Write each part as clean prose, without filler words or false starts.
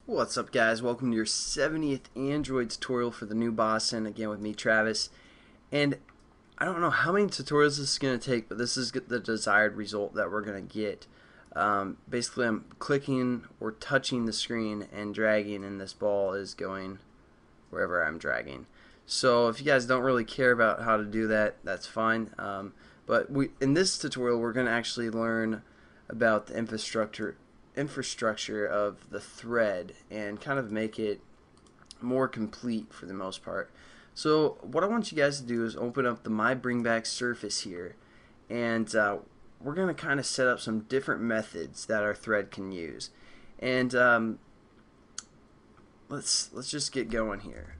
What's up, guys? Welcome to your 70th Android tutorial for the new Boson, again with me, Travis. And I don't know how many tutorials this is going to take, but this is the desired result that we're going to get. Basically, I'm clicking or touching the screen and dragging, and this ball is going wherever I'm dragging. So if you guys don't really care about how to do that, that's fine. But in this tutorial, we're going to actually learn about the infrastructure of the thread and kind of make it more complete for the most part. So what I want you guys to do is open up the My Bring Back Surface here, and we're going to kind of set up some different methods that our thread can use. And let's just get going here.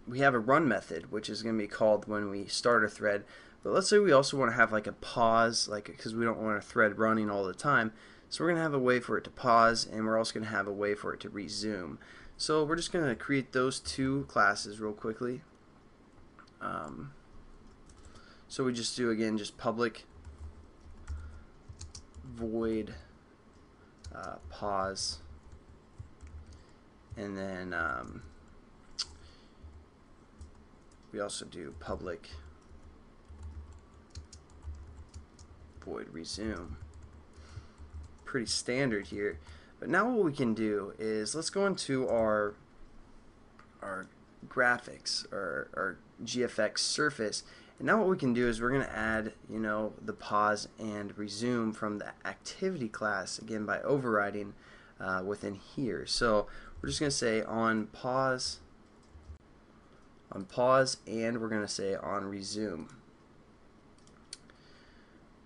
We have a run method, which is going to be called when we start a thread. But let's say we also want to have like a pause, because we don't want our thread running all the time. So we're going to have a way for it to pause, and we're also going to have a way for it to resume. So we're just going to create those two classes real quickly. So we just do, again, just public void pause, and then we also do public void resume. Pretty standard here. But now what we can do is let's go into our graphics or our GFX surface, and now what we can do is we're going to add, the pause and resume from the activity class, again by overriding within here. So we're just going to say on pause, and we're going to say on resume.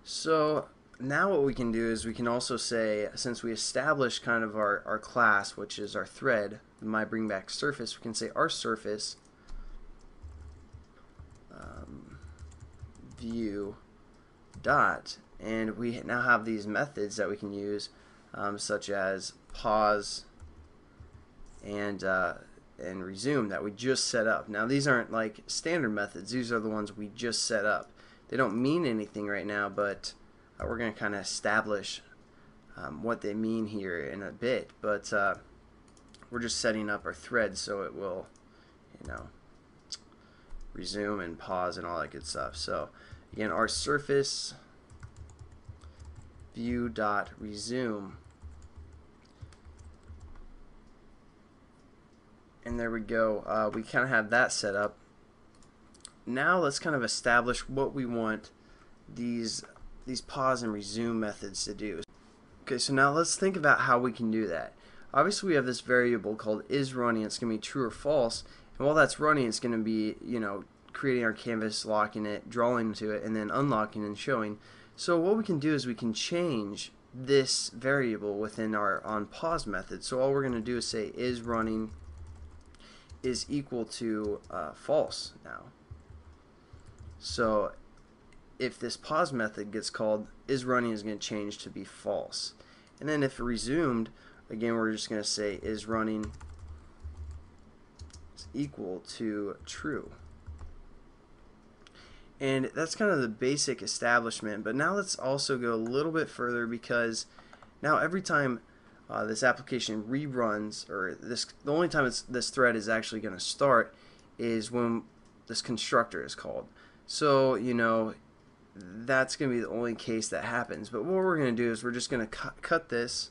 So now what we can do is we can also say, since we established kind of our class, which is our thread, the My Bring Back Surface, we can say our surface view dot, and we now have these methods that we can use, such as pause and resume that we just set up. Now these aren't like standard methods, these are the ones we just set up. They don't mean anything right now, but we're going to kind of establish what they mean here in a bit. But we're just setting up our thread so it will, resume and pause and all that good stuff. So again, our surface view dot resume, and there we go. We kind of have that set up. Now let's kind of establish what we want these pause and resume methods to do. Okay, so now let's think about how we can do that. Obviously we have this variable called isRunning. It's going to be true or false, and while that's running, it's going to be, creating our canvas, locking it, drawing to it, and then unlocking and showing. So what we can do is we can change this variable within our onPause method. So all we're going to do is say isRunning is equal to false now. So if this pause method gets called, isRunning is going to change to be false. And then if resumed, again, we're just going to say isRunning is equal to true. And that's kind of the basic establishment. But now let's also go a little bit further, because now every time this application reruns, or the only time this thread is actually going to start is when this constructor is called. So, that's going to be the only case that happens. But what we're going to do is we're just going to cut this,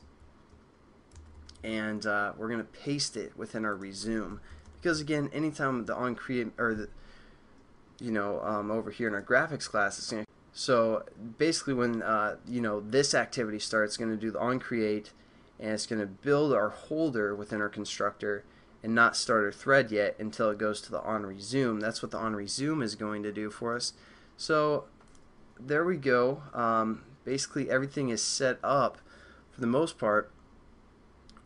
and we're going to paste it within our resume, because again, anytime the onCreate or over here in our graphics class, it's going to, so basically when this activity starts, it's going to do the onCreate, and it's going to build our holder within our constructor and not start our thread yet until it goes to the onResume. That's what the onResume is going to do for us. So there we go. Basically everything is set up for the most part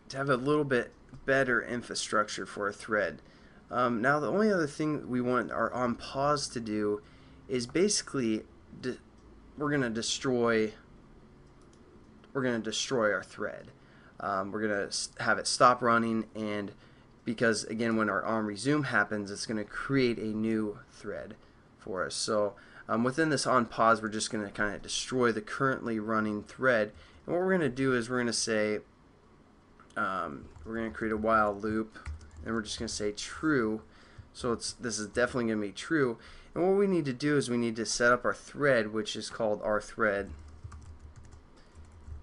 to have a little bit better infrastructure for a thread. Now the only other thing we want our onPause to do is basically we're going to destroy our thread. We're going to have it stop running, and because again, when our onResume happens, it's going to create a new thread for us. So within this onPause, we're just going to kind of destroy the currently running thread, and what we're going to do is we're going to say we're going to create a while loop, and we're just going to say true. So this is definitely going to be true. And what we need to do is we need to set up our thread, which is called our thread,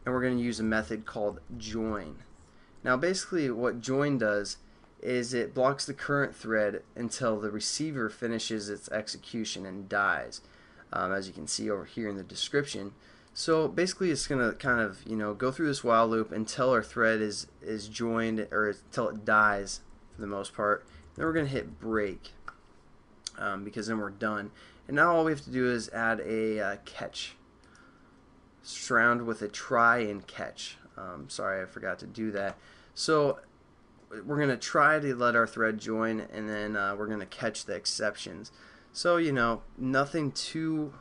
and we're going to use a method called join. Now basically what join does is it blocks the current thread until the receiver finishes its execution and dies, as you can see over here in the description. So basically it's going to kind of, go through this while loop until our thread is joined, or until it dies for the most part. Then we're going to hit break, because then we're done. And now all we have to do is add a catch. Surround with a try and catch. Sorry, I forgot to do that. So we're going to try to let our thread join, and then we're going to catch the exceptions. So nothing too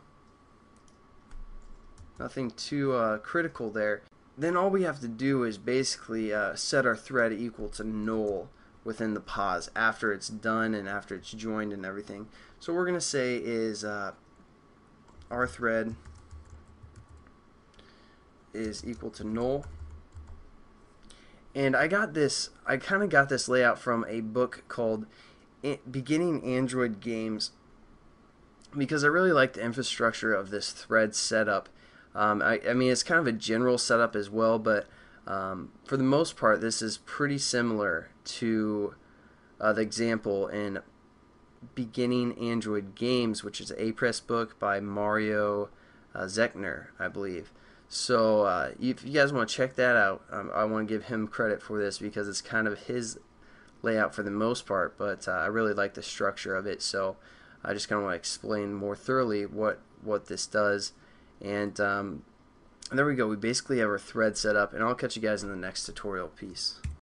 critical there. Then all we have to do is basically set our thread equal to null within the pause after it's done and after it's joined and everything. So what we're going to say is our thread is equal to null. And I kind of got this layout from a book called Beginning Android Games, because I really like the infrastructure of this thread setup. I mean, it's kind of a general setup as well, but for the most part, this is pretty similar to the example in Beginning Android Games, which is an Apress book by Mario Zechner, I believe. So if you guys want to check that out, I want to give him credit for this because it's kind of his layout for the most part, but I really like the structure of it, so I just kind of want to explain more thoroughly what this does. And there we go. We basically have our thread set up, and I'll catch you guys in the next tutorial. Peace.